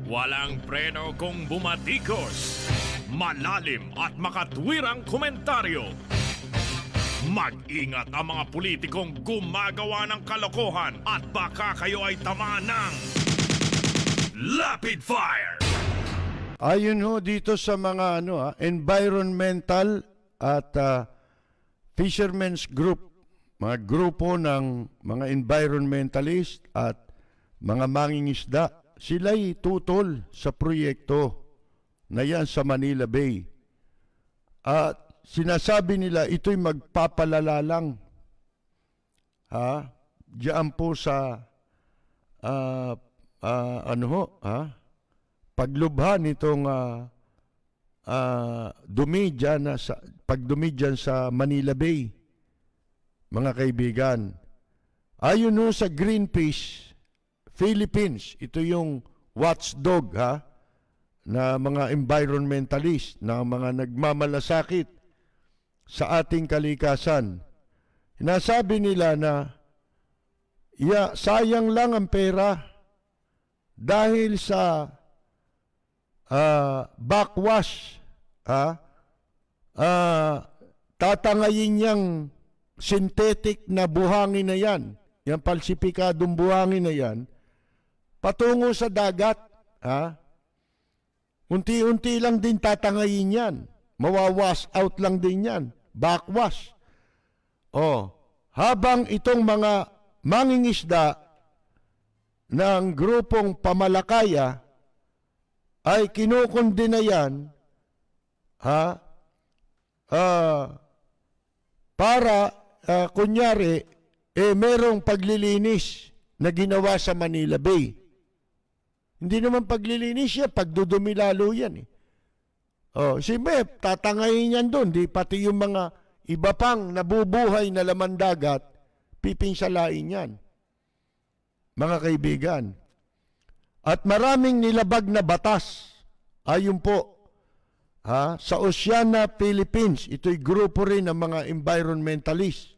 Walang preno kung bumatikos. Malalim at makatwirang komentaryo. Mag-ingat ang mga politikong gumagawa ng kalokohan at baka kayo ay tamaan ng Rapid Fire! Ayon ho dito sa mga environmental at fishermen's group, mga grupo ng mga environmentalist at mga mangingisda, sila'y tutol sa proyekto na yan sa Manila Bay. At sinasabi nila ito'y magpapalala lang. Diyan po sa paglubha nitong pagdumi dyan sa Manila Bay, mga kaibigan. Ayon ho sa Greenpeace Philippines, ito yung watchdog na mga environmentalist, na mga nagmamalasakit sa ating kalikasan. Sinasabi nila na sayang lang ang pera dahil sa backwash, tatangayin niyang synthetic na buhangin na yan, yung palsipikadong buhangin na yan, patungo sa dagat. Unti-unti lang din tatangayin yan. Mawawash out lang din yan. Backwash. Habang itong mga mangingisda ng grupong Pamalakaya ay kinukundina yan para kunyari merong paglilinis na ginawa sa Manila Bay. Hindi naman paglilinis yan, pagdudumi lalo yan. Siyempre, tatangayin yan doon. Di pati yung mga iba pang nabubuhay na laman dagat, pipinsalain yan. Mga kaibigan. At maraming nilabag na batas. Ayun po, sa Oceana, Philippines, ito'y grupo rin ng mga environmentalist.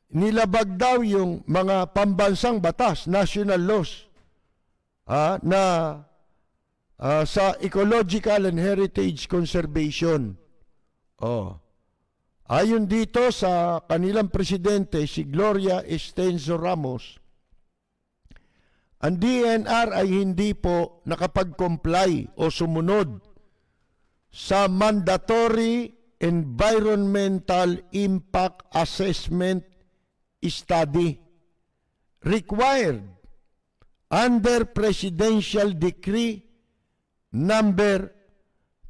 Nilabag daw yung mga pambansang batas, national laws, na sa ecological and heritage conservation. Ayon dito sa kanilang presidente, si Gloria Estenzo Ramos, ang DNR ay hindi po nakapag-comply o sumunod sa mandatory environmental impact assessment study required under Presidential Decree number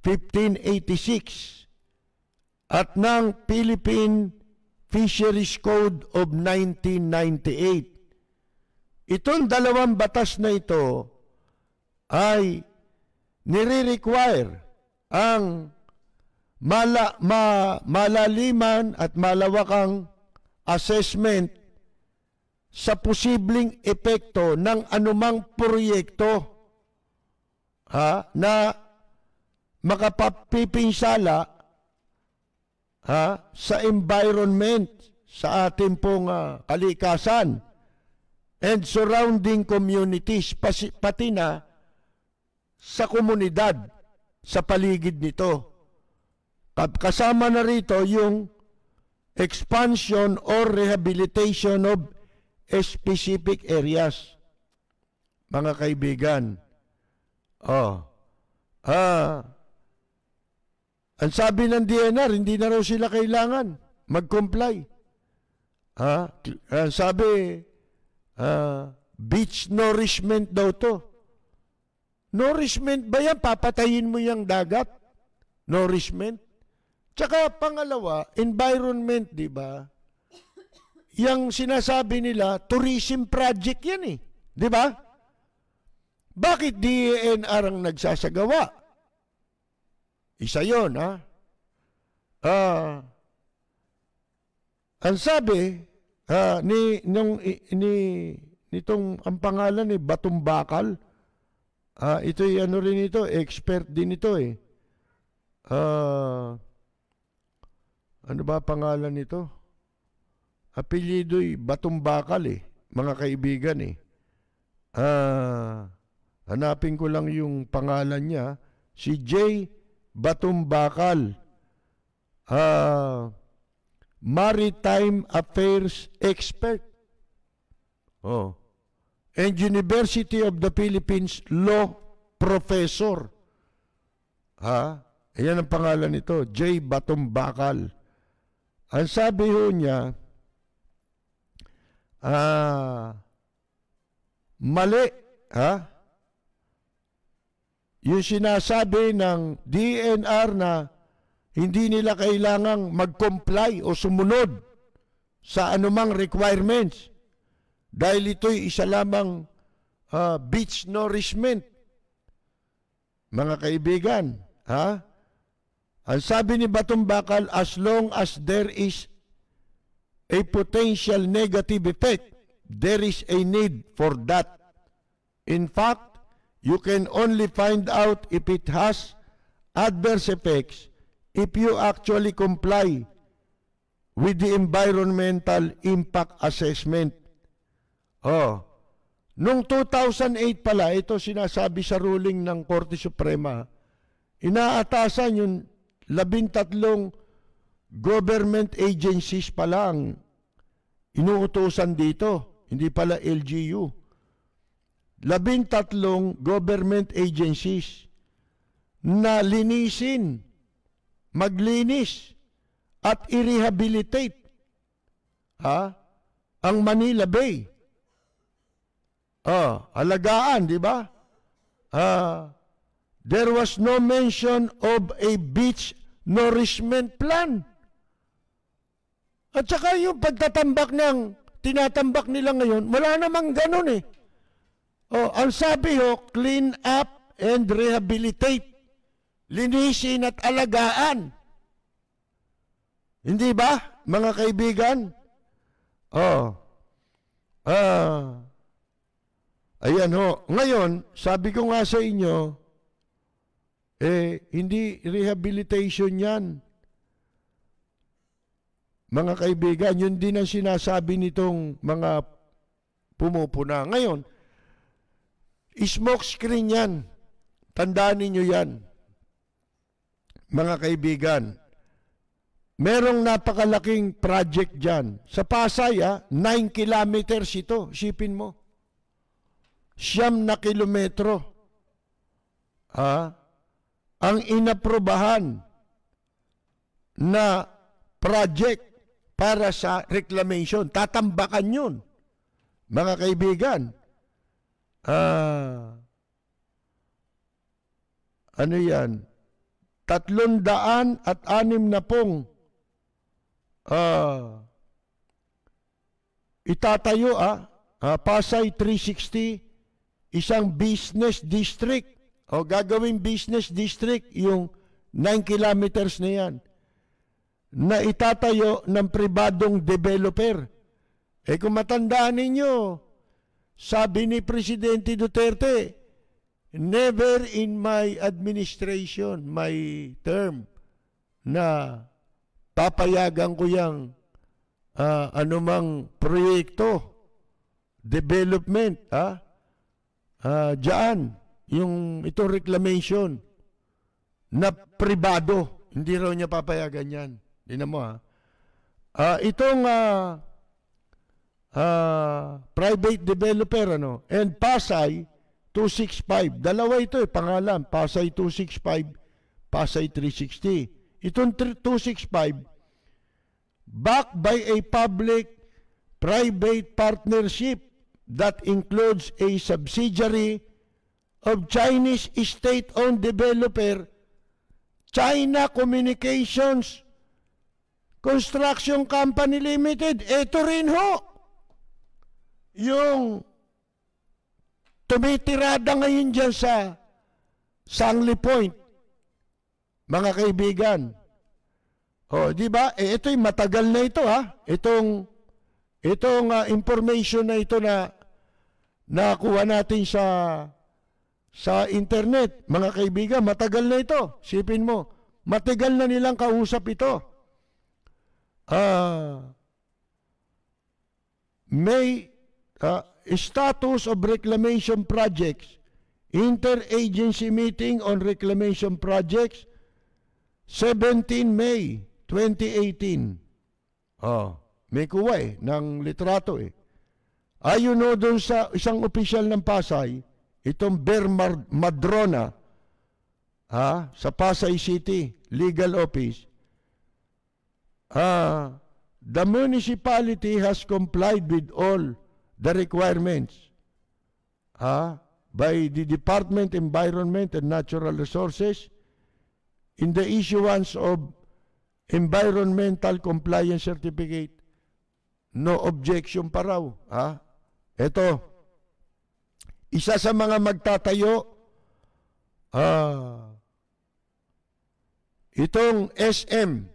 1586 at ng Philippine Fisheries Code of 1998. Itong dalawang batas na ito ay nire-require ang malaliman at malawakang assessment sa posibleng epekto ng anumang proyekto na makapapipinsala sa environment, sa ating pong kalikasan and surrounding communities, pati na sa komunidad sa paligid nito. Kasama na rito yung expansion or rehabilitation of specific areas. Mga kaibigan, ang sabi ng DNR, hindi na raw sila kailangan mag-comply. Sabi, beach nourishment daw to. Nourishment ba yan? Papatayin mo yung dagat? Nourishment? Tsaka pangalawa, environment, di ba? Yang sinasabi nila, tourism project yan eh. Di ba? Bakit DENR ang nagsasagawa? Isa yun, ang sabi nitong ang pangalan ni Batumbakal, ito'y ano rin ito, expert din ito eh. Ano ba pangalan nito? Apelyido'y Batumbakal eh, mga kaibigan eh. Hanapin ko lang yung pangalan niya, si J. Batumbakal, Maritime Affairs Expert. And University of the Philippines Law Professor. Ayan ang pangalan nito, J. Batumbakal. Ang sabi ho niya, mali, yung sinasabi ng DNR na hindi nila kailangang mag-comply o sumunod sa anumang requirements dahil ito'y isa lamang beach nourishment. Mga kaibigan, ang sabi ni Batumbakal, as long as there is a potential negative effect, there is a need for that. In fact, you can only find out if it has adverse effects if you actually comply with the environmental impact assessment. Noong 2008 pala, ito sinasabi sa ruling ng Korte Suprema, inaatasan yung 13 government agencies pala ang inuutosan dito, hindi pala LGU. 13 government agencies na linisin, maglinis at i-rehabilitate ang Manila Bay. Alagaan, di ba? There was no mention of a beach nourishment plan. At saka yung pagtatambak tinatambak nila ngayon, wala namang ganun eh. Ang sabi clean up and rehabilitate. Linisin at alagaan. Hindi ba, mga kaibigan? Ayan ho. Ngayon, sabi ko nga sa inyo, hindi rehabilitation yan. Mga kaibigan, yun din ang sinasabi nitong mga pumupuna. Ngayon, smoke screen yan. Tandaan ninyo yan. Mga kaibigan, merong napakalaking project dyan. Sa Pasay, 9 kilometers ito. Isipin mo. 9 na kilometro. Ang inaprobahan na project para sa reclamation. Tatambakan yun. Mga kaibigan. Ano yan? 360 itatayo Pasay 360 isang business district gagawing business district yung 9 kilometers na yan na itatayo ng pribadong developer. Kung matandaan ninyo, sabi ni Presidente Duterte, never in my administration, my term, na papayagan ko yung anumang proyekto, development, dyan, yung itong reclamation na pribado, hindi raw niya papayagan yan. Tingnan mo itong private developer, and Pasay 265. Dalawa ito pangalan. Pasay 265, Pasay 360. Itong 265, backed by a public-private partnership that includes a subsidiary of Chinese state-owned developer, China Communications Construction Company Limited. Ito rin ho. Yung tumitirada ngayon dyan sa Sangli Point, mga kaibigan. Di ba? Ito'y matagal na ito, Itong information na ito na nakuha natin sa internet, mga kaibigan, matagal na ito. Sipin mo, matagal na nilang kausap ito. status of reclamation projects, interagency meeting on reclamation projects, 17 May 2018. May kuha ng litrato Ayon doon sa isang opisyal ng Pasay, itong Ber Madrona, sa Pasay City Legal Office, the municipality has complied with all the requirements by the Department of Environment and Natural Resources in the issuance of Environmental Compliance Certificate. No objection pa raw. Ito, isa sa mga magtatayo, itong SM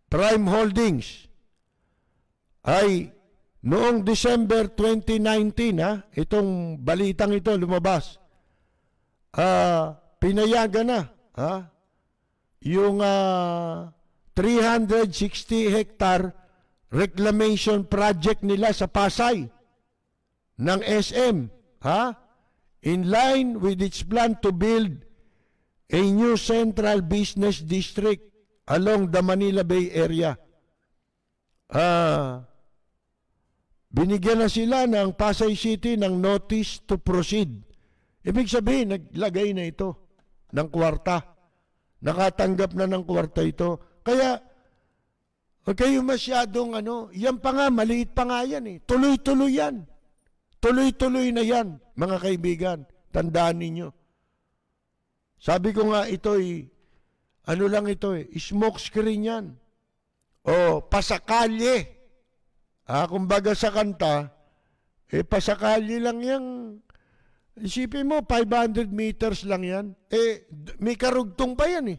Prime Holdings ay noong December 2019, itong balitang ito lumabas, pinayagan na yung 360 hectare reclamation project nila sa Pasay ng SM, in line with its plan to build a new central business district along the Manila Bay area. Binigyan na sila ng Pasay City ng notice to proceed. Ibig sabihin, naglagay na ito ng kwarta. Nakatanggap na ng kwarta ito. Kaya, huwag kayo masyadong yan pa nga, maliit pa nga yan Tuloy-tuloy yan. Tuloy-tuloy na yan, mga kaibigan. Tandaan ninyo. Sabi ko nga ito'y, lang ito smoke screen yan. O pasakalye. Kumbaga sa kanta, pasakalye lang yan. Isipin mo, 500 meters lang yan. May karugtong pa yan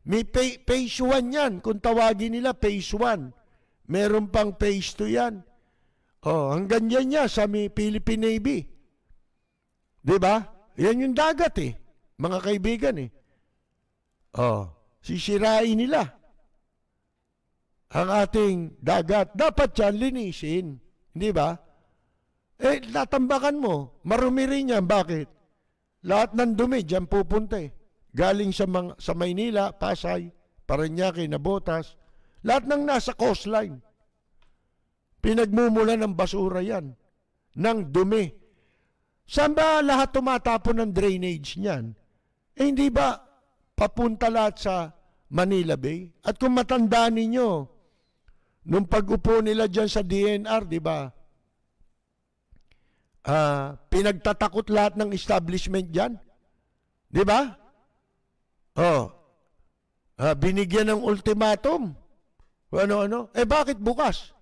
May phase 1 yan. Kung tawagin nila, phase 1. Meron pang phase 2 yan. Hanggang yan niya sa Philippine Navy. Diba? Yan yung dagat mga kaibigan sisirain nila ang ating dagat. Dapat yan linisin. Hindi ba? Natambakan mo. Marumi rin yan. Bakit? Lahat ng dumi dyan pupunta Galing sa Maynila, Pasay, Parañaque, Navotas. Lahat ng nasa coastline. Pinagmumula ng basura yan. Ng dumi. Saan ba lahat tumatapon ng drainage niyan? Hindi ba papunta lahat sa Manila Bay? At kung matandaan ninyo, nung pag-upo nila dyan sa DNR, di ba? Pinagtatakot lahat ng establishment dyan. Di ba? Binigyan ng ultimatum. Ano-ano? Bakit bukas?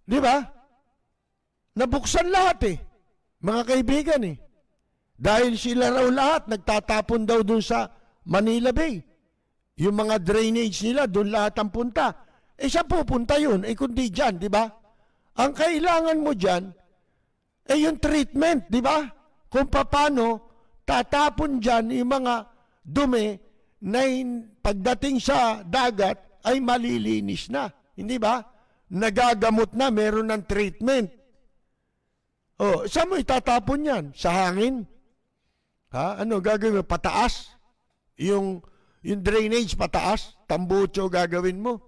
Di ba? Nabuksan lahat mga kaibigan Dahil sila raw lahat nagtatapon daw dun sa Manila Bay. Yung mga drainage nila, dun lahat ang punta. Saan pupunta yun? Kundi dyan, di ba? Ang kailangan mo dyan, yung treatment, di ba? Kung paano tatapon dyan yung mga dumi na pagdating sa dagat ay malilinis na. Hindi ba? Nagagamot na, meron ng treatment. Saan mo itatapon yan? Sa hangin? Ano gagawin mo? Pataas? Yung drainage pataas? Tambucho gagawin mo?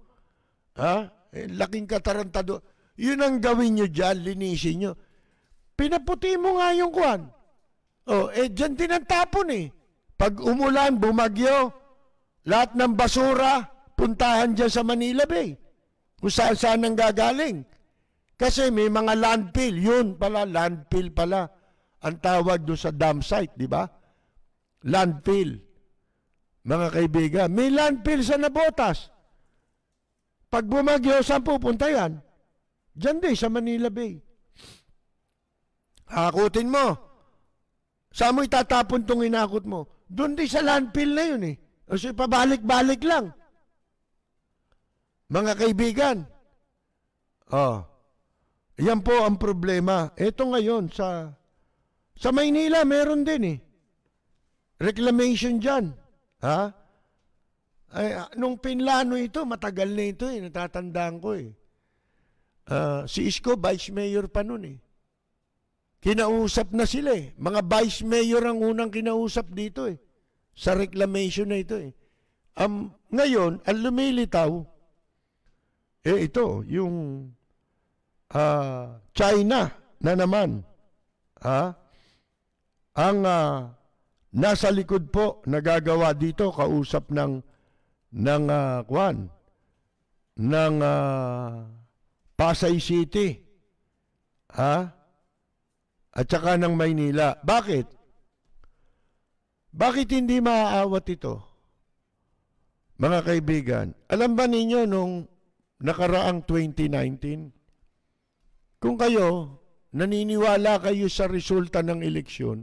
Laking katarantado. Yun ang gawin nyo dyan, linisin nyo. Pinaputi mo nga yung kuwan. Dyan din ang tapon Pag umulan, bumagyo, lahat ng basura, puntahan dyan sa Manila Bay. Kung saan ang gagaling. Kasi may mga landfill. Yun pala, landfill pala. Ang tawag doon sa dam site, di ba? Landfill. Mga kaibigan, may landfill sa Navotas. Pag bumagyo, saan pupunta yan? Diyan din, sa Manila Bay. Hakutin mo. Saan mo itatapon itong inakot mo? Doon din sa landfill na yun Kasi pabalik-balik lang. Mga kaibigan. Yan po ang problema. Ito ngayon sa Maynila meron din reclamation dyan. Nung pinlano ito, matagal na ito natatandaan ko Si Isko, vice mayor pa nun eh. Kinausap na sila eh. Mga vice mayor ang unang kinausap dito eh. Sa reclamation na ito eh. Ngayon, ang lumilitaw, ito, yung China na naman. Ang nasa likod po nagagawa dito, kausap ng Pasay City. At saka ng Maynila. Bakit? Bakit hindi maaawat ito? Mga kaibigan, alam ba ninyo nung nakaraang 2019, kung kayo naniniwala kayo sa resulta ng eleksyon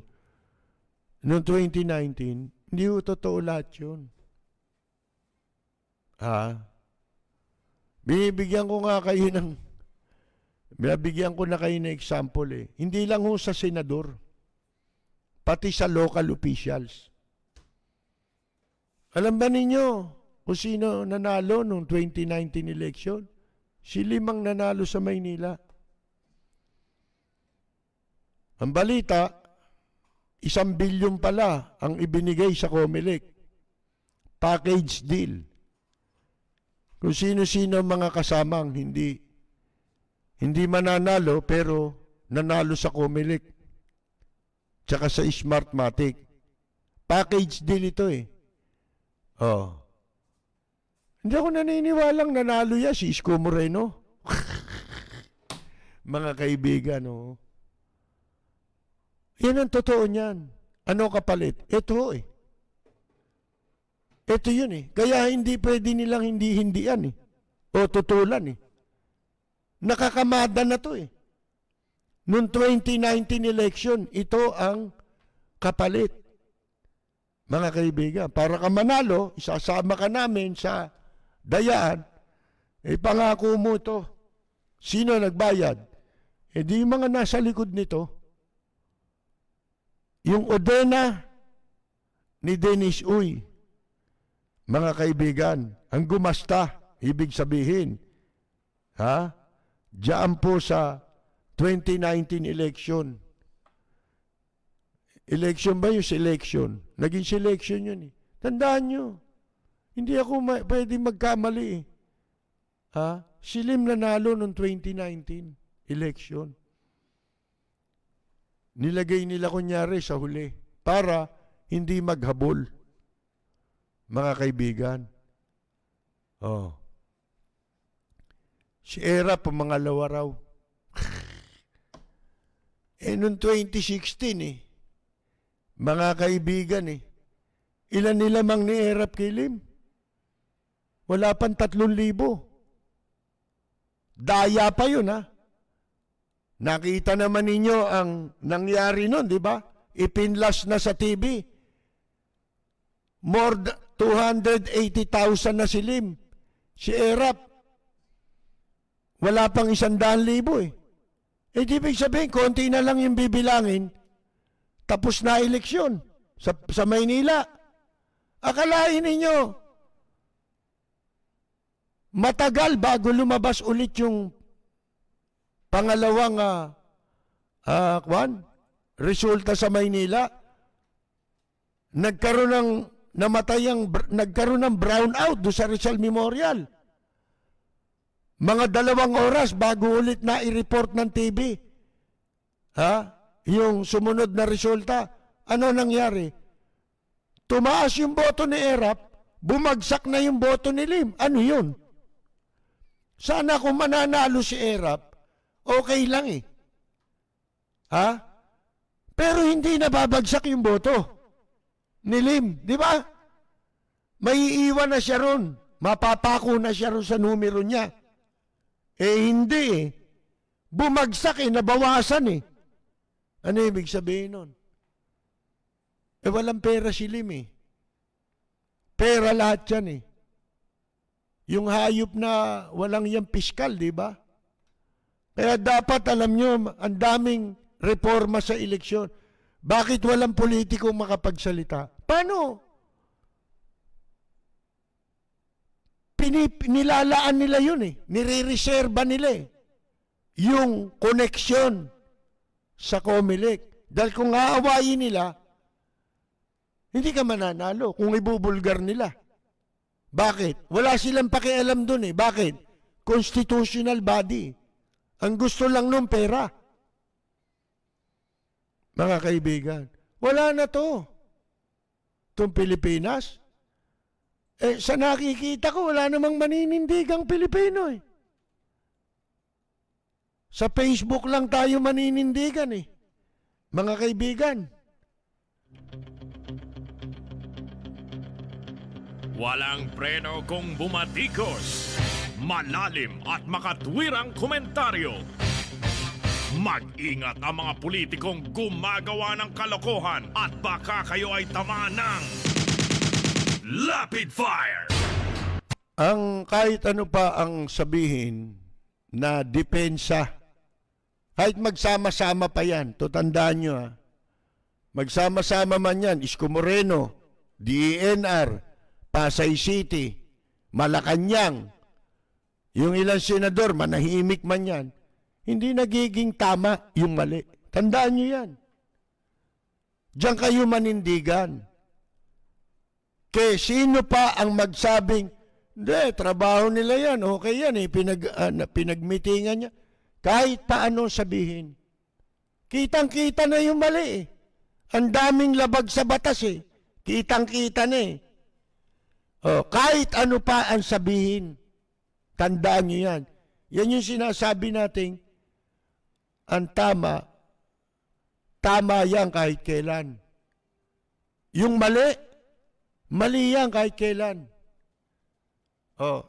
noong 2019, hindi ko totoo lahat yun. Binibigyan ko na kayo ng example eh. Hindi lang ho sa senador, pati sa local officials. Alam ba ninyo kung sino nanalo noong 2019 election? Si Lim ang nanalo sa Maynila. Ang balita, 1 bilyon pala ang ibinigay sa COMELEC. Package deal. Kung sino-sino mga kasamang hindi mananalo pero nanalo sa COMELEC. Tsaka sa Smartmatic. Package deal ito eh. Hindi ako naniniwalang nanalo yan si Isko Moreno. Mga kaibigan, Yan ang totoo niyan. Ano kapalit? Ito eh. Ito yun eh. Kaya hindi pwede nilang hindi-hindian eh. O tutulan eh. Nakakamada na to eh. Noong 2019 election, ito ang kapalit. Mga kaibigan, para ka manalo, isasama ka namin sa dayaan, pangako mo ito. Sino nagbayad? Di yung mga nasa likod nito. Yung Odena ni Dennis Uy, mga kaibigan, ang gumasta, ibig sabihin, diyan po sa 2019 election. Election ba yung selection? Naging selection yun eh. Tandaan nyo, hindi ako pwede magkamali eh. Si Lim nanalo noong 2019 election. Nilagay nila kunyari sa huli para hindi maghabol. Mga kaibigan. Si Era pamangalawa raw. Noong 2016 mga kaibigan ilan nilamang ni Erap kay Lim? Wala pang 3,000. Daya pa yun Nakita naman ninyo ang nangyari nun, di ba? Ipinlas na sa TV. More 280,000 na si Lim. Si Erap, wala pang 100,000 di ibig sabihin, konti na lang yung bibilangin, tapos na eleksyon sa Maynila. Akalain ninyo, matagal bago lumabas ulit yung pangalawang resulta sa Maynila. Nagkaroon ng brownout doon sa Rizal Memorial. Mga 2 oras bago ulit na i-report ng TV. Yung sumunod na resulta. Ano nangyari? Tumaas yung boto ni Erap, bumagsak na yung boto ni Lim. Ano yun? Sana kung mananalo si Erap, okay lang Pero hindi nababagsak yung boto ni Lim. Di ba? May iiwan na siya ron. Mapapako na siya ron sa numero niya. Hindi Bumagsak nabawasan Ano ibig sabihin nun? Walang pera si Lim Pera lahat yan Yung hayop na walang yung piskal, di ba? Kaya dapat alam nyo, ang daming reforma sa eleksyon. Bakit walang politikong makapagsalita? Paano? Nilalaan nila yun Nire-reserva nila yung koneksyon sa COMELEC. Dahil kung aawayin nila, hindi ka mananalo kung ibubulgar nila. Bakit? Wala silang pakialam dun eh. Bakit? Constitutional body. Ang gusto lang nung pera. Mga kaibigan, wala na to. Itong Pilipinas, sa nakikita ko, wala namang maninindigang Pilipino eh. Sa Facebook lang tayo maninindigan eh. Mga kaibigan. Walang preno kung bumatikos. Malalim at makatwirang komentaryo. Mag-ingat ang mga politikong gumagawa ng kalokohan at baka kayo ay tamaan ng Rapid Fire! Ang kahit ano pa ang sabihin na depensa, kahit magsama-sama pa yan, to tandaan nyo ha, magsama-sama man yan, Isko Moreno, DENR, Pasay City, Malacanang, yung ilang senador, manahimik man yan, hindi nagiging tama yung mali. Tandaan nyo yan. Diyan kayo manindigan. Kaya sino pa ang magsabing, hindi, trabaho nila yan, okay yan eh, pinagmitingan niya. Kahit paano sabihin, kitang-kita na yung mali eh. Ang daming labag sa batas eh. Kitang-kita na eh. Kahit ano pa ang sabihin, tandaan nyo yan. Yan yung sinasabi nating, ang tama, tama yan kahit kailan. Yung mali, mali yan kahit kailan.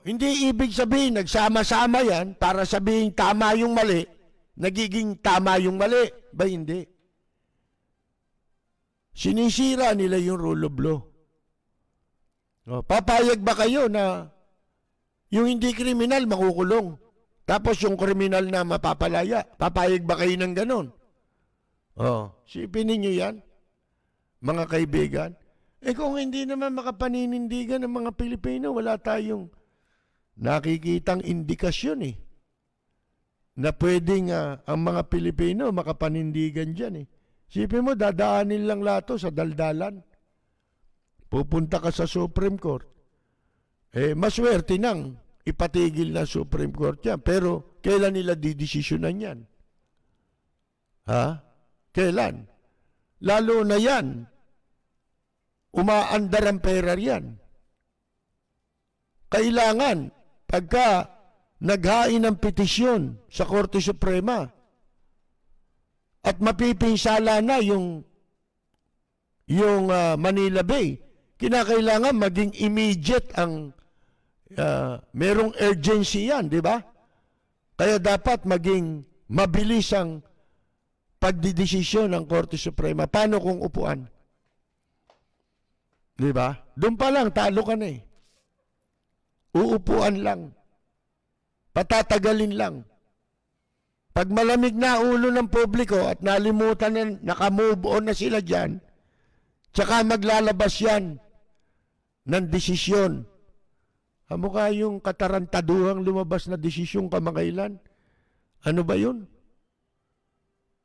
Hindi ibig sabihin, nagsama-sama yan para sabihin tama yung mali, nagiging tama yung mali. Ba hindi? Sinisira nila yung rule of law. Papayag ba kayo na yung hindi kriminal makukulong? Tapos yung kriminal na mapapalaya, papayag ba kayo ng ganon? Sipin ninyo yan, mga kaibigan. Kung hindi naman makapaninindigan ng mga Pilipino, wala tayong nakikitang indikasyon eh. Na pwedeng ang mga Pilipino makapanindigan dyan eh. Sipin mo, dadaanin lang lahat sa daldalan. Pupunta ka sa Supreme Court. Maswerte nang ipatigil ng Supreme Court yan. Pero kailan nila didesisyonan yan? Kailan? Lalo na yan, umaandar ang pera riyan. Kailangan, pagka naghain ng petisyon sa Korte Suprema at mapipinsala na yung Manila Bay, kinakailangan maging immediate ang merong urgency yan, di ba? Kaya dapat maging mabilis ang pagdidesisyon ng Korte Suprema. Paano kung upuan? Di ba? Doon pa lang, talo ka na eh. Uupuan lang. Patatagalin lang. Pag malamig na ulo ng publiko at nalimutan na, nakamove on na sila dyan, tsaka maglalabas yan ng desisyon. Mukha yung katarantaduhang lumabas na desisyon kamakailan. Ano ba yun?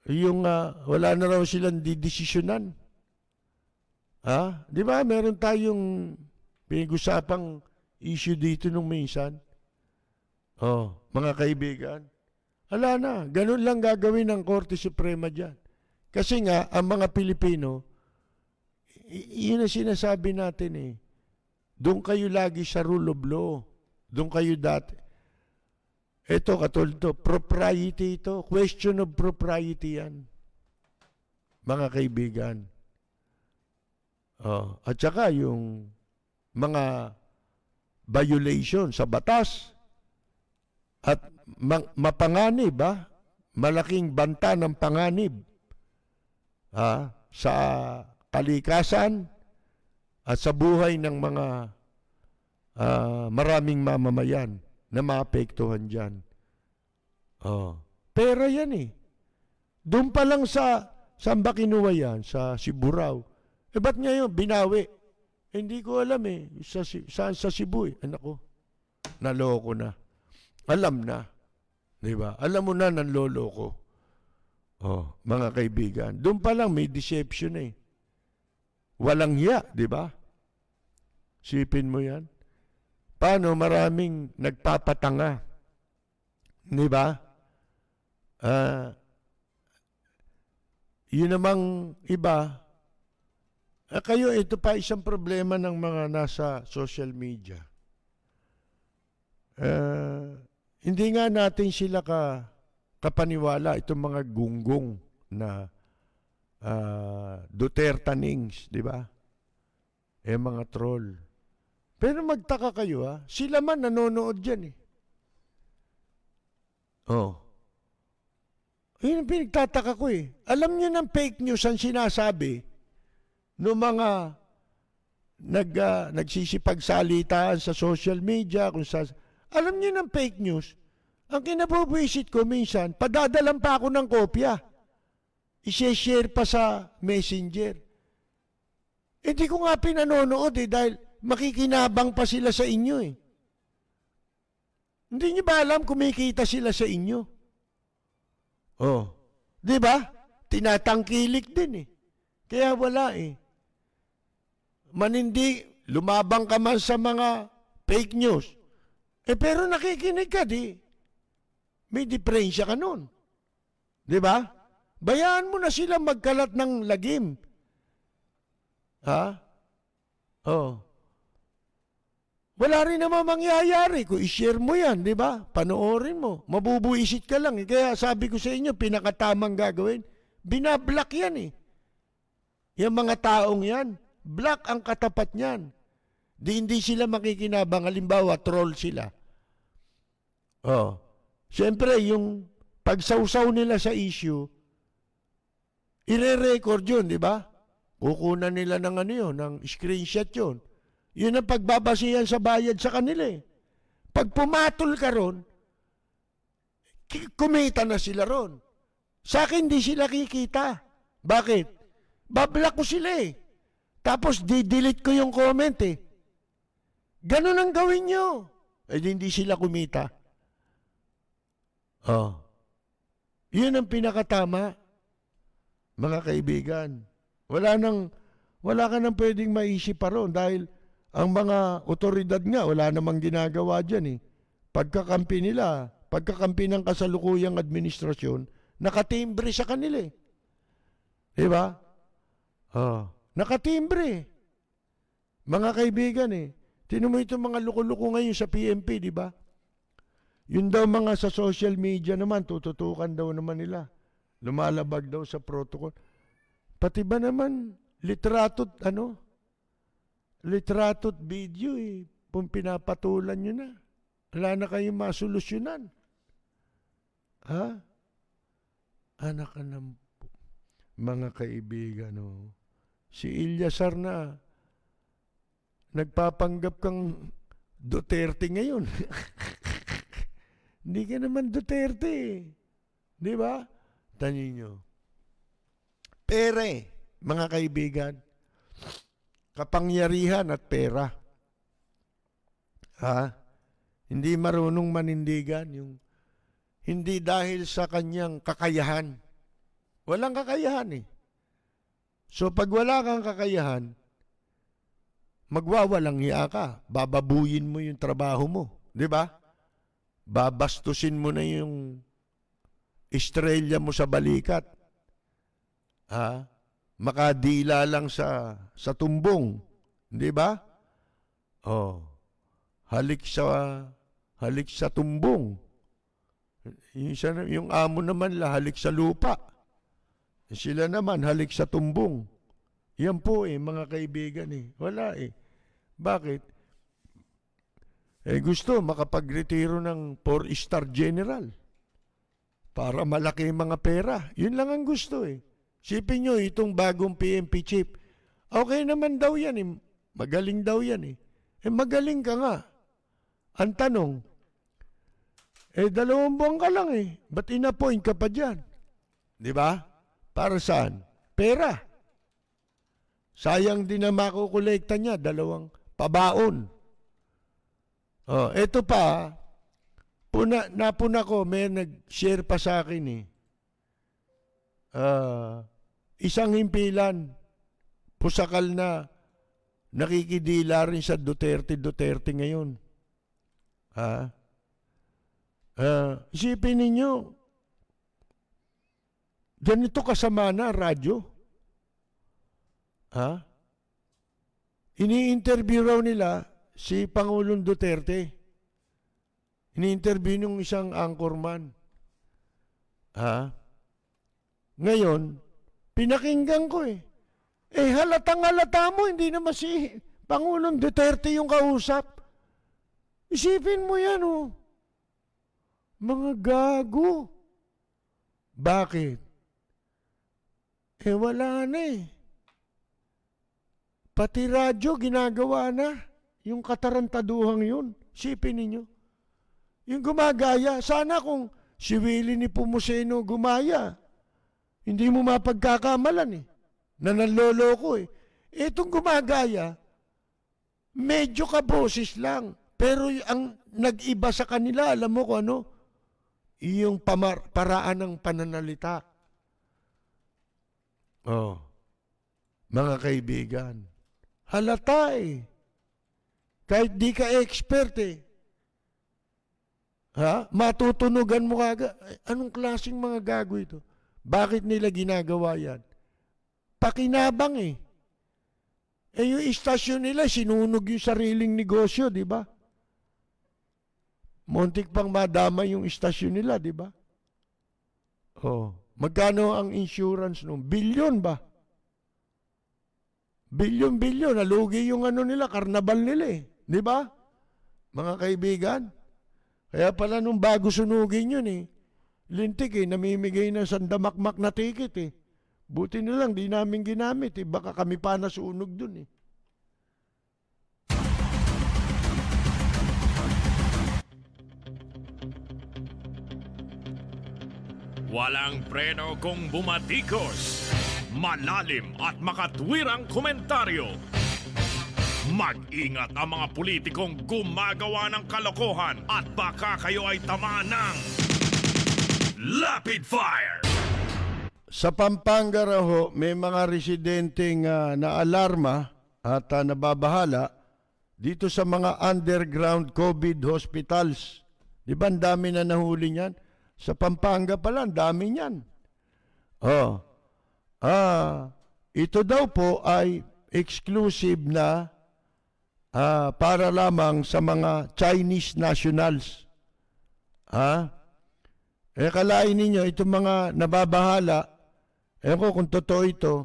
Yung wala na raw silang didesisyonan. Di ba? Meron tayong pinag-usapang issue dito nung minsan. Mga kaibigan. Wala na. Ganun lang gagawin ng Korte Suprema dyan. Kasi nga, ang mga Pilipino, yun ang sinasabi natin eh. Doon kayo lagi sa rule of law. Doon kayo dati. Ito, katulad ito, propriety ito. Question of propriety yan. Mga kaibigan. At saka yung mga violation sa batas at mapanganib, malaking banta ng panganib sa kalikasan at sa buhay ng mga maraming mamamayan na maapektuhan dyan. Pera yan eh. Doon pa lang saan ba kinuha yan? Sa Siburao. Ba't ngayon binawi? Hindi ko alam eh. Sa Cebu eh. Anak ko, naloko na. Alam na. Di ba? Alam mo na ng lolo ko. Oh, mga kaibigan. Doon pa lang may deception eh. Walang hiya, di ba? Sipin mo yan. Paano maraming nagpapatanga? Di ba? Yun namang iba. Kayo, ito pa isang problema ng mga nasa social media. Hindi nga natin sila kapaniwala, itong mga gunggong na Dutertanings, di ba? Mga troll. Pero magtaka kayo sila man nanonood dyan eh. Oh. Yun ang pinagtataka ko eh. Alam niyo ng fake news ang sinasabi ng mga nagsisipagsalitaan sa social media. Alam niyo ng fake news, ang kinabubuisit ko minsan, padadalan pa ako ng kopya. I-share pa sa messenger. Hindi ko nga pinanonood dahil makikinabang pa sila sa inyo eh. Hindi niyo ba alam kumikita sila sa inyo? Oh, di ba? Tinatangkilik din eh. Kaya wala eh. Manindi, lumabang ka man sa mga fake news. Pero nakikinig ka may diferensya ka nun. Di ba? Bayaan mo na sila magkalat ng lagim. Ha? Oh. Wala rin naman mangyayari kung i-share mo yan, di ba? Panoorin mo. Mabubuisit ka lang. Kaya sabi ko sa inyo, pinakatamang gagawin, binablock yan eh. Yung mga taong yan, block ang katapat niyan. Hindi sila makikinabang. Halimbawa, troll sila. Oh. Siyempre, yung pagsawsaw nila sa issue, ire-record yun, di ba? Kukunan nila ng ng screenshot yun. Yun ang pagbabasihan sa bayad sa kanila eh. Pag pumatol ka ron, kumita na sila ron. Sa akin, di sila kikita. Bakit? Bablock ko sila eh. Tapos, di-delete ko yung comment eh. Ganun ang gawin nyo. Hindi sila kumita. Oh. Yun ang pinakatama, mga kaibigan. Wala ka nang pwedeng maisip pa ron dahil ang mga otoridad nga, wala namang ginagawa dyan eh. Pagkakampi ng kasalukuyang administrasyon, nakatimbre sa kanila eh. Diba? Nakatimbre. Mga kaibigan eh. Tinan mo itong mga luko-luko ngayon sa PNP, diba? Yun daw mga sa social media naman, tututukan daw naman nila. Lumalabag daw sa protocol. Pati ba naman, litratot video eh. Kung pinapatulan nyo na. Wala na kayong masolusyonan. Ha? Anak ka ng mga kaibigan, Si Ilyasar na nagpapanggap kang Duterte ngayon. Hindi ka naman Duterte eh. Di ba? Tanyin nyo. Pere, mga kaibigan, kapangyarihan at pera. Hindi marunong manindigan yung hindi dahil sa kanyang kakayahan. Walang kakayahan eh. So pag wala kang kakayahan, magwawalang hiya ka. Bababuyin mo yung trabaho mo. Di ba? Babastusin mo na yung estrella mo sa balikat. Makadila lang sa tumbong. Di ba? Halik sa tumbong. Yung amo naman halik sa lupa. Sila naman halik sa tumbong. Yan po mga kaibigan Wala Bakit? Gusto makapagretiro ng 4-star general para malaki mga pera. Yun lang ang gusto Sipin nyo, itong bagong PNP chief, okay naman daw yan Magaling daw yan magaling ka nga. Ang tanong, 2 buwan ka lang Ba't in-appoint ka pa dyan? Di ba? Para saan? Pera. Sayang din na makukolekta niya, 2 pabaon. Ito pa, napuna ko, may nag-share pa sa akin eh. Isang himpilan, pusakal na, nakikidila rin sa Duterte ngayon. Isipin ninyo, ganito kasama na radyo. Ini-interview raw nila si Pangulong Duterte. Ini-interview ng isang anchorman. Ngayon, pinakinggan ko eh. Halatang-halata mo, hindi naman si Pangulong Duterte yung kausap. Isipin mo yan, oh. Mga gago. Bakit? Wala na eh. Pati radyo, ginagawa na. Yung katarantaduhang yun. Isipin ninyo. Yung gumagaya, sana kung si Willie ni Pumuseno gumaya, hindi mo mapagkakamalan eh. Na nanloloko eh. Itong gumagaya, medyo kaboses lang. Pero ang nag-iba sa kanila, alam mo kung ano? Yung paraan ng pananalita. Mga kaibigan, halata eh. Kahit di ka expert eh. Matutunugan mo kaga. Anong klaseng mga gago ito? Bakit nila ginagawa yan? Pakinabang eh. Yung istasyon nila, sinunog yung sariling negosyo, di ba? Muntik pang madama yung istasyon nila, di ba? Magkano ang insurance nung? Bilyon ba? Bilyon. Nalugi yung ano nila, karnabal nila eh. Di ba? Mga kaibigan. Kaya pala nung bago sunugin yun eh. Lintik eh, namimigay na sandamakmak na ticket eh. Buti na lang, di namin ginamit eh. Baka kami pa nasunog dun eh. Walang preno kung bumatikos. Malalim at makatwirang komentaryo. Mag-ingat ang mga politikong gumagawa ng kalokohan at baka kayo ay tamaan ng Lapid Fire! Sa Pampanga raw ho, may mga residenteng naalarma at nababahala dito sa mga underground COVID hospitals. Di ba ang dami na nahuli niyan? Sa Pampanga pala, ang dami niyan. Ito daw po ay exclusive na para lamang sa mga Chinese nationals. Kalain ninyo, itong mga nababahala, ko kung totoo ito,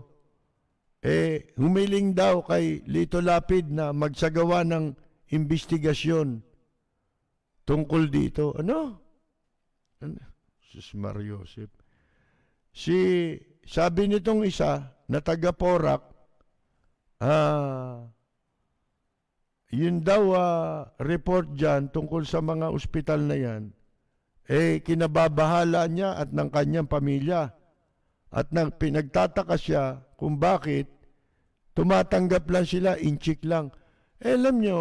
humiling daw kay Lito Lapid na magsagawa ng investigasyon tungkol dito. Sus Mariosep. Sabi nitong isa, na taga-Porac, yun daw report dyan tungkol sa mga ospital na yan, kinababahala niya at ng kanyang pamilya. At pinagtataka siya kung bakit tumatanggap lang sila, inchik lang. Alam nyo,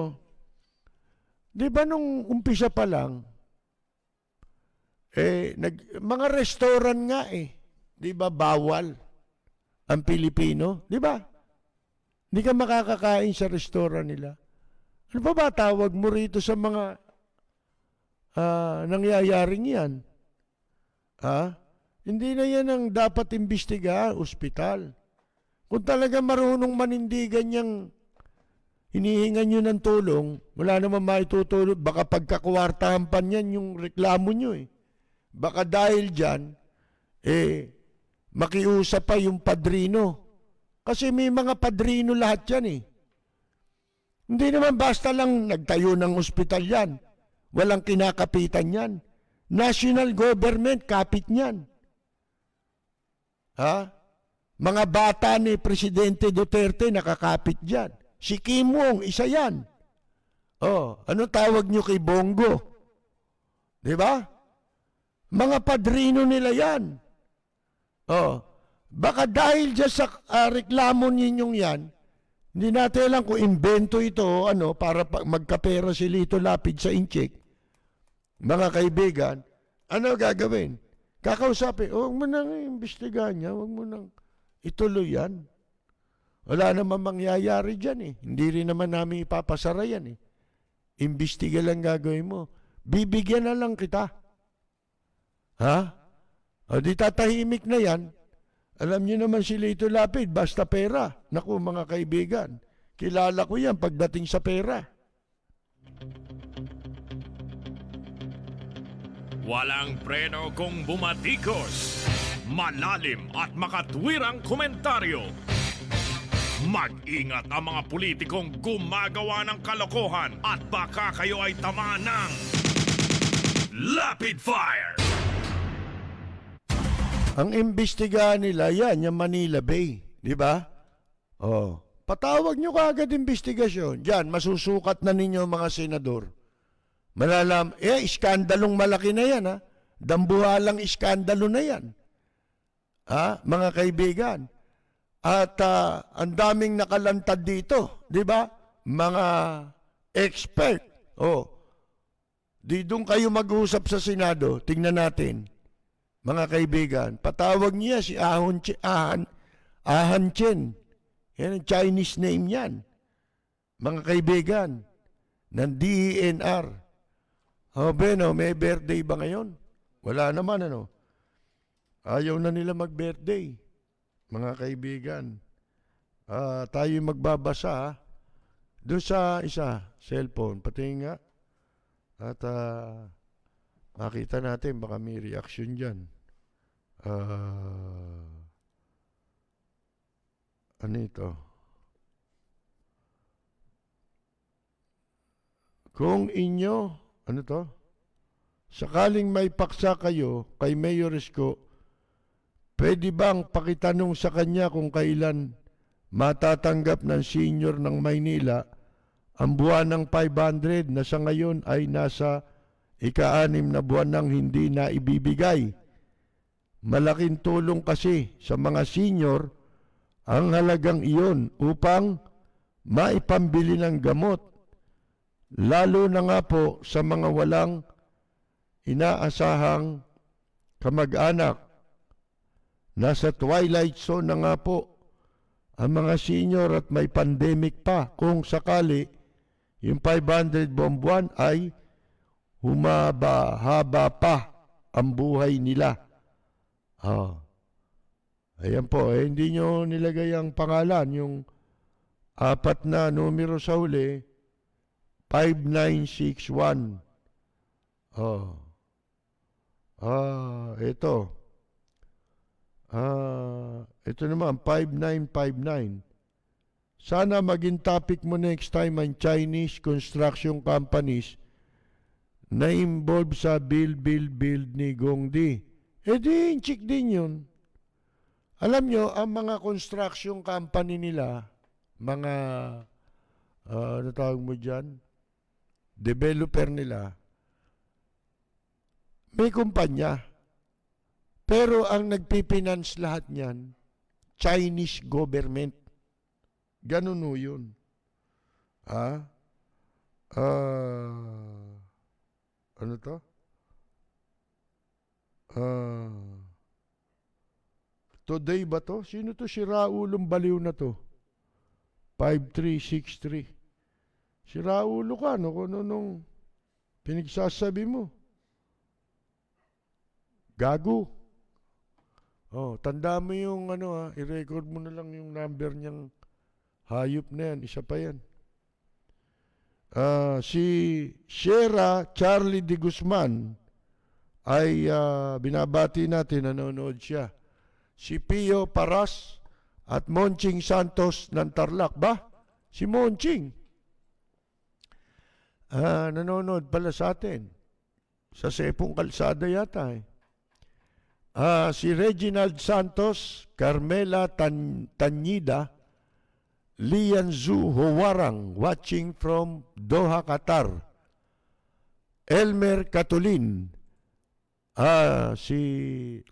di ba nung umpisa pa lang, mga restaurant nga di ba bawal ang Pilipino? Di ba? Hindi ka makakakain sa restaurant nila. Ano ba tawag mo rito sa mga nangyayaring yan? Hindi na yan ang dapat imbestigahan, ospital. Kung talaga marunong manindigan yung hinihingan nyo ng tulong, wala naman maitutulog. Baka pagkakwartahan pa niyan yung reklamo nyo Baka dahil dyan, makiusap pa yung padrino. Kasi may mga padrino lahat yan Hindi naman basta lang nagtayo ng ospital yan. Walang kinakapitan yan. National government, kapit niyan. Mga bata ni Presidente Duterte nakakapit dyan. Si Kim Wong, isa yan. Ano tawag nyo kay Bongo? Di ba? Mga padrino nila yan. Baka dahil dyan sa reklamo ninyong yan, hindi natin alam kung invento ito para magkapera si Lito Lapid sa incheck. mga kaibigan, ano gagawin? Kakausapin, huwag mo nang imbestigahan niya, huwag mo nang ituloy yan. Wala naman mangyayari dyan eh. Hindi rin naman namin ipapasara yan eh. Imbestiga lang gagawin mo. Bibigyan na lang kita. Ha? O di tatahimik na yan. Alam niyo naman si Lito Lapid, basta pera. Naku mga kaibigan, kilala ko yan pagdating sa pera. Walang preno kung bumatikos. Malalim at makatwirang komentaryo. Mag-ingat ang mga politikong gumagawa ng kalokohan at baka kayo ay tamaan ng Lapid Fire! Ang imbestigahan nila yan, yung Manila Bay. Di ba? Oh. Patawag nyo kaagad investigasyon. Diyan, masusukat na ninyo mga senador. Malalam, iskandalong malaki na yan, ha? Dambuhalang iskandalo na yan. Ha? Mga kaibigan. At ang daming nakalantad dito, di ba? Mga expert. Oh. Di doon kayo mag-usap sa Senado. Tingnan natin. Mga kaibigan, patawag niya si Ahan Chen. Yan ang Chinese name yan. Mga kaibigan, ng DENR. O Beno, may birthday ba ngayon? Wala naman ano. Ayaw na nila mag-birthday. Mga kaibigan, tayo magbabasa doon sa isa, cellphone. Pati nga. At makita natin, baka may reaction dyan. Ano ito? Kung inyo, ano to? Sakaling may paksa kayo kay Mayor Isko, pwede bang pakitanong sa kanya kung kailan matatanggap ng senior ng Maynila ang buwan ng 500 na sa ngayon ay nasa ika-6 na buwan nang hindi na ibibigay. Malaking tulong kasi sa mga senior ang halagang iyon upang maipambili ng gamot. Lalo na nga po sa mga walang inaasahang kamag-anak. Nasa twilight zone na nga po ang mga senior at may pandemic pa. Kung sakali yung 500 buwan ay humaba-haba pa ang buhay nila. Ayan po, hindi nyo nilagay ang pangalan, yung 4 na numero sa huli, 5961. Ito. Ito naman, 5959. Sana maging topic mo next time ang Chinese construction companies na involved sa build ni Gongdi. Di, inchik din yun. Alam nyo, ang mga construction company nila, mga, ano tawag mo dyan? Developer nila, may kumpanya. Pero ang nagpipinance lahat niyan, Chinese government. Ganun o yun. Ano to? Today ba to? Sino to? Si Raulong Baliw na to. 5363. Si Raulo ka, no? Kung nung pinagsasabi mo. Gago. Tanda mo yung i-record mo na lang yung number niyang hayop na yan. Isa pa yan. Si Shera Charlie de Guzman ay binabati natin, nanonood siya. Si Pio Paras at Monching Santos ng Tarlac. Ba? Si Monching. Nanonood pala sa atin. Sa Sepong Kalsada yata eh. Si Reginald Santos, Carmela Tanyida, Lian Zhu Huwarang, watching from Doha, Qatar. Elmer Catulin, si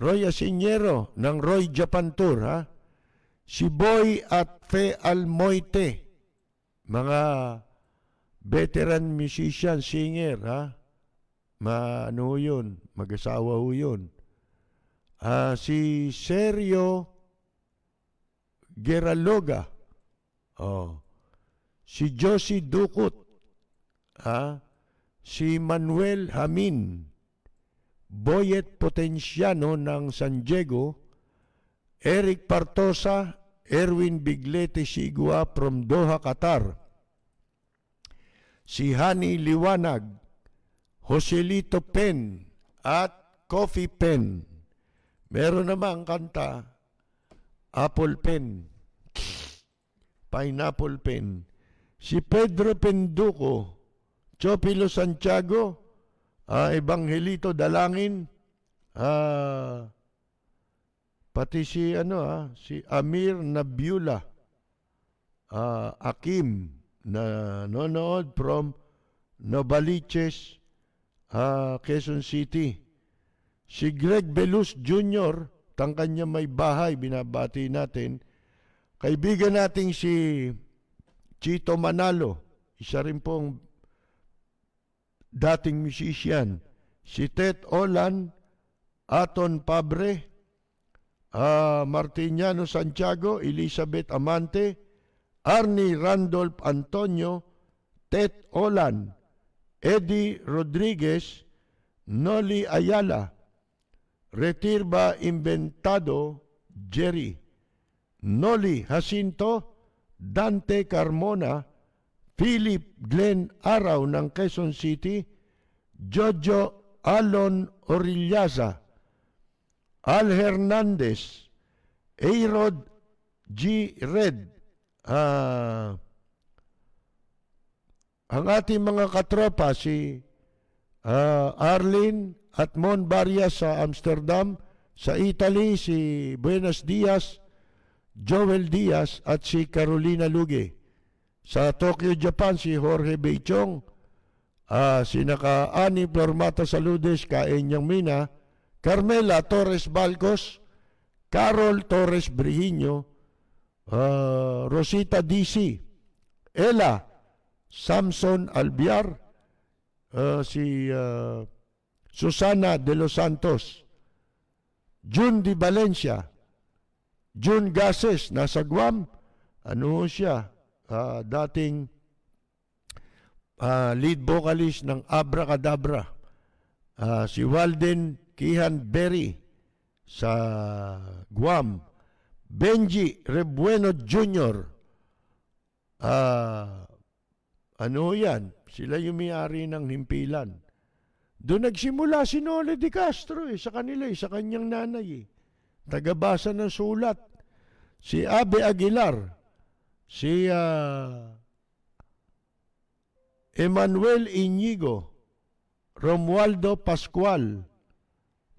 Roy Asiñero ng Roy Japan Tour, ha? Si Boy at Fe Almoite, mga veteran musician, singer, ha? Ano yun? Mag-asawa ho yun. Si Sergio Geraloga. Si Josie Ducut. Si Manuel Hamin. Boyet Potenciano ng San Diego. Eric Partosa, Erwin Biglete Sigua from Doha, Qatar. Si Hani Liwanag, Joselito Pen at Coffee Pen. Meron namang kanta, Apple Pen, Pineapple Pen. Si Pedro Penduco, Chopilo Santiago, Evangelito Dalangin, pati si si Amir Nabula, Akim na nanonood from Novaliches, Quezon City. Si Greg Belus Jr., tang kanya may bahay, binabati natin. Kaibigan nating si Chito Manalo, isa rin pong dating musician. Si Tet Olan, Aton Pabre, Martiniano Santiago, Elizabeth Amante, Arnie Randolph Antonio, Tet Olan, Eddie Rodriguez, Noli Ayala, Retirba Inventado, Jerry, Noli Jacinto, Dante Carmona, Philip Glenn Araw ng Quezon City, Jojo Alon Orillaza, Al Hernandez, Ayrod G. Red, ang ating mga katropa si Arlene at Mon Barrias sa Amsterdam, sa Italy si Buenos Dias, Joel Diaz at si Carolina Luge. Sa Tokyo, Japan si Jorge Beichong, si Naka-Ani Flormata Saludes, Kaenyang Mina, Carmela Torres Balcos, Carol Torres Brihino, Rosita DC, Ella Samson Albiar, si Susana de los Santos, June Di Valencia, June Gases, nasa Guam, siya, dating lead vocalist ng Abracadabra. Si Walden Kihan Berry sa Guam, Benji Rebueno Jr., yan, sila yung may-ari ng himpilan. Doon nagsimula si Nole de Castro sa kanila, sa kanyang nanay. Tagabasa ng sulat. Si Abe Aguilar, si Emmanuel Inigo, Romualdo Pascual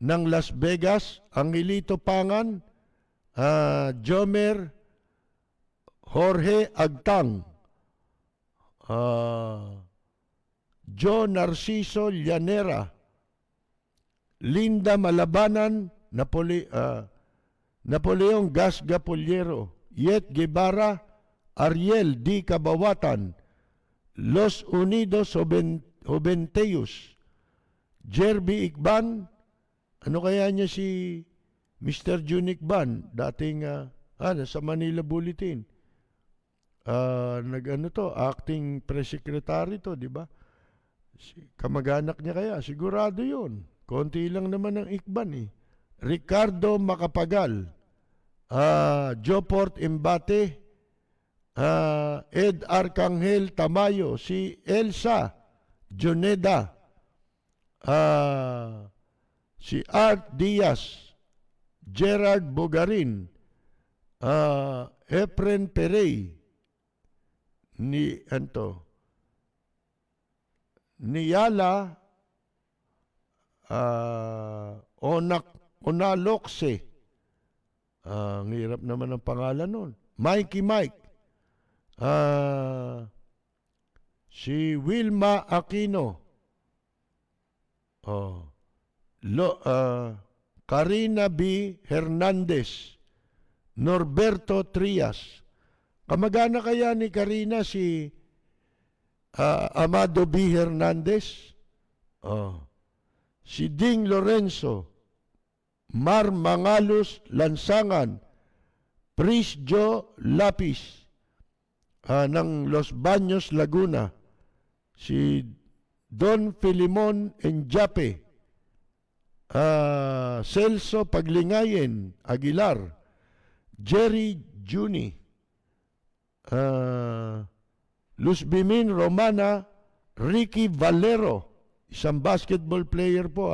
ng Las Vegas, Angelito Pangan, Jomer Jorge Agtang, Joe Narciso Llanera, Linda Malabanan, Napoleon Gas Gapollero, Yet Guevara, Ariel D. Kabawatan, Los Unidos Joventeus, Jerby Ikban, ano kaya niya si Mr. June Ikban, dating sa Manila Bulletin. Acting press secretary to, di ba? Kamag-anak niya kaya, sigurado yun. Konti lang naman ang Ikban Ricardo Macapagal, Joport Embate, Ed Arcangel Tamayo, si Elsa Joneda, si Art Diaz, Gerard Bogarin, Efren Perey, Niyala Onalokse, ang hirap naman ng pangalan nun. Mikey Mike, si Wilma Aquino, Karina B. Hernandez, Norberto Trias. Kamag-anak kaya ni Karina si Amado B. Hernandez? si Ding Lorenzo, Mar Mangalos Lansangan, Pris Joe Lapis ng Los Baños, Laguna, si Don Filimon Enjape, Celso Paglingayen Aguilar, Jerry Juni, Luz Bimin Romana, Ricky Valero, isang basketball player po,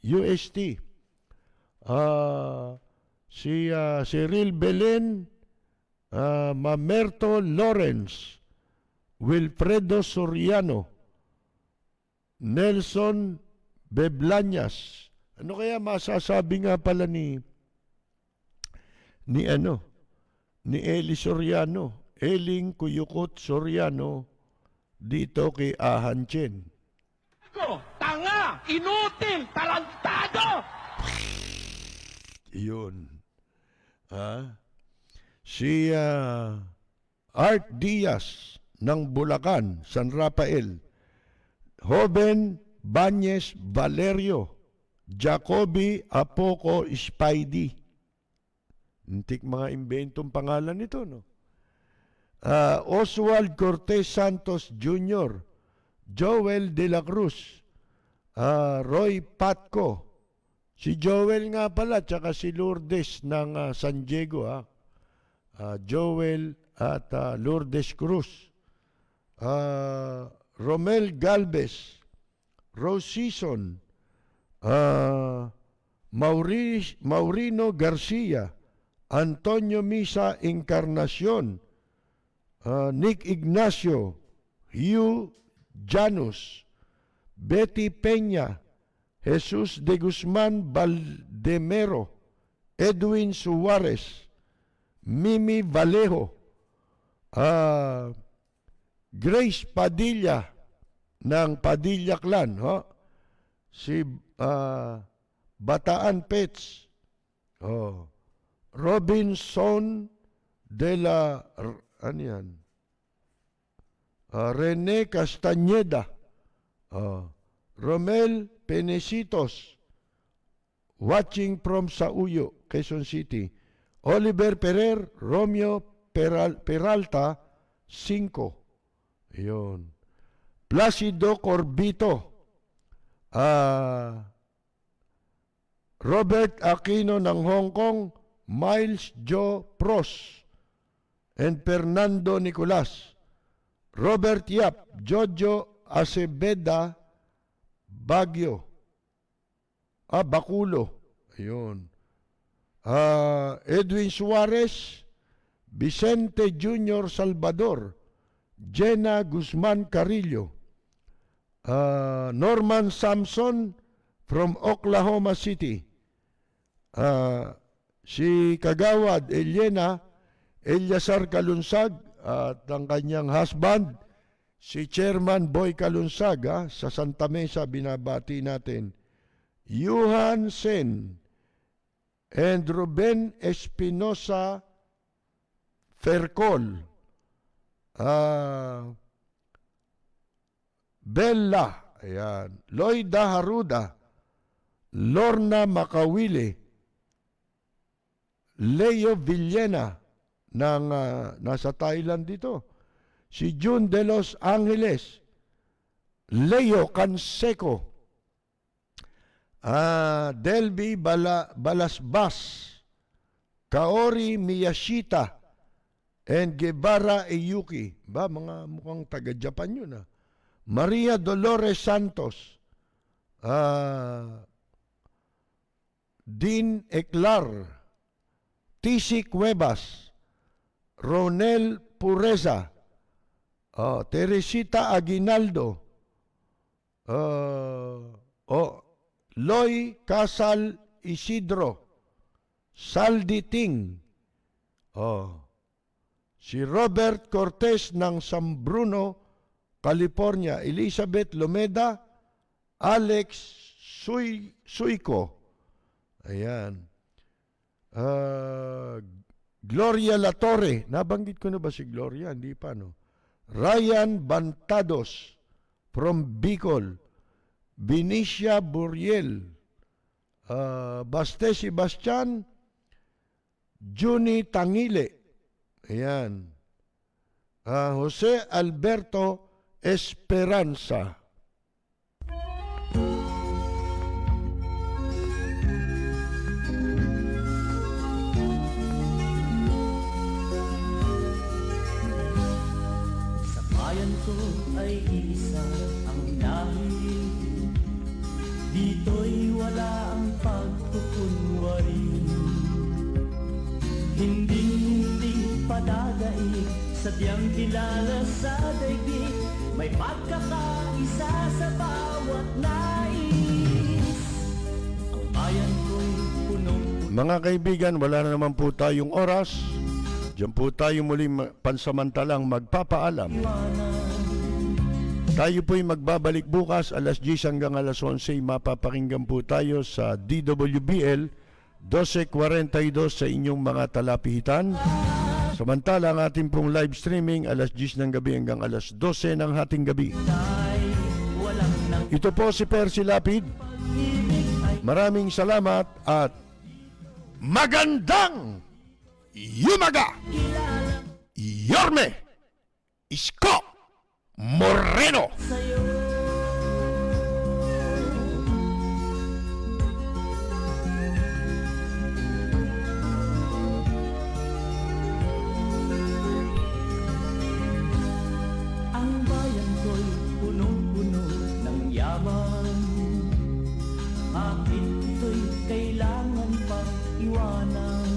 UST. Si Cyril Belen, Mamerto Lawrence, Wilfredo Soriano, Nelson Beblañas. Ano kaya masasabi nga pala ni Eli Soriano, Eling Kuyukot Soriano, dito kay Ahan Chen? Tanga! Inutil! Tarantado! Yun. Si Art Diaz ng Bulacan, San Rafael, Joven Bañez Valerio, Jacoby Apoco Spidey. Hintik mga imbentong pangalan nito, no? Oswald Cortez Santos Jr., Joel De La Cruz, Roy Patco, si Joel nga pala, tsaka si Lourdes ng San Diego, Joel at Lourdes Cruz, Romel Galvez, Rose Season, Maurino Garcia, Antonio Misa Encarnacion, Nick Ignacio, Hugh Janus, Betty Peña, Jesus de Guzman Valdemero, Edwin Suarez, Mimi Vallejo, Grace Padilla ng Padilla Clan, si Bataan Pets, Robinson de la Rene Castañeda, Romel Penecitos, watching from Sauyo, Quezon City, Oliver Perer, Romeo Peralta, 5. Ayun. Placido Corbito, Robert Aquino ng Hong Kong, Miles Joe Pros, and Fernando Nicolas, Robert Yap, Jojo Acebeda, Baguio, Baculo, ayun. Edwin Suarez, Vicente Junior Salvador, Jenna Guzman Carillo, Norman Samson from Oklahoma City, si Kagawad Eliasar Kalunsag at ang kanyang husband, si Chairman Boy Kalunsag, sa Santa Mesa, binabati natin. Yuhan Sen and Ruben Espinosa Fercol, Bella, ayan, Loida Haruda, Lorna Makawile, Leo Villena ng nasa Thailand dito, si June de Los Angeles, Leo Canseco, Delby Balasbas, Kaori Miyashita, and Guevara Iyuki. Mga mukhang taga-Japan yun, Maria Dolores Santos, Dean Eclar, Tisi Cuevas, Ronel Pureza, Teresita Aguinaldo, Loy Casal Isidro, Saldi Ting, si Robert Cortez ng San Bruno, California, Elizabeth Lomeda, Alex Suico, ayan, Gloria Latorre, nabanggit ko na ba si Gloria? Hindi pa, no? Ryan Bantados from Bicol, Benicia Buriel, Baste Sebastian, Juni Tangile, ayan. Jose Alberto Esperanza. Sa bayan ko ay isa ang lahi. Dito'y wala ang pagkukunwari. Hindi padadaig, sadyang kilala sa daigdig. May pagkakaisa sa bawat nais. Ang bayan ko'y punong Mga kaibigan, wala na naman po tayong oras. Diyan po tayo muli pansamantalang magpapaalam. Tayo po'y magbabalik bukas alas 10 hanggang alas 11. Mapapakinggan po tayo sa DWBL 1242 sa inyong mga talapihitan. Samantala ang ating pong live streaming alas 10 ng gabi hanggang alas 12 ng hating gabi. walang nang Ito po si Percy Lapid. ibig ay Maraming salamat at magandang yumaga! kilala Yorme Isko Moreno. sa'yo. Ang bayan ko'y punong-puno ng yaman. Bakit ito'y kailangan pang iwanan?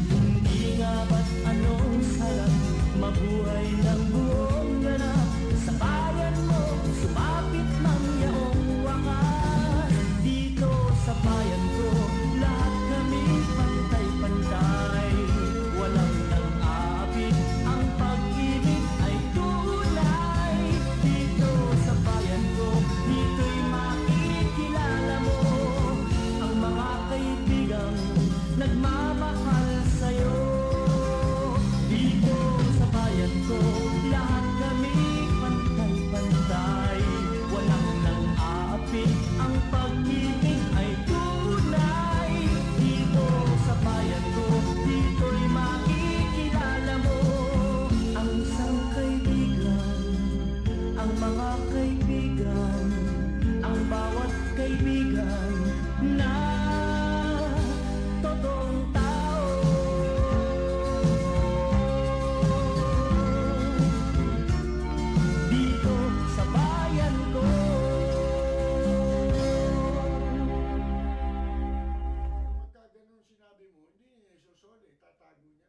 Hindi nga ba't anong sarap mabuhay ng buong ganap? Sa bayan mo, sumapit ng yaong wakas. Dito sa bayan ko, lahat kami pantay-pantay. Walang nang-aabit, ang pag-ibig ay tunay. Dito sa bayan ko, dito'y makikilala mo ang mga kaibigang nagmamahal sa'yo. Dito sa bayan ko, lahat kami pantay-pantay. Walang nang-aapit, ang pag-ibig ay tunay. Dito sa bayan ko, dito'y makikilala mo ang isang kaibigan, ang mga kaibigan, ang bawat kaibigan na totoong tao. Dito sa bayan ko. Pagka ganun sinabi mo, hindi niya isusoli, tatago niya.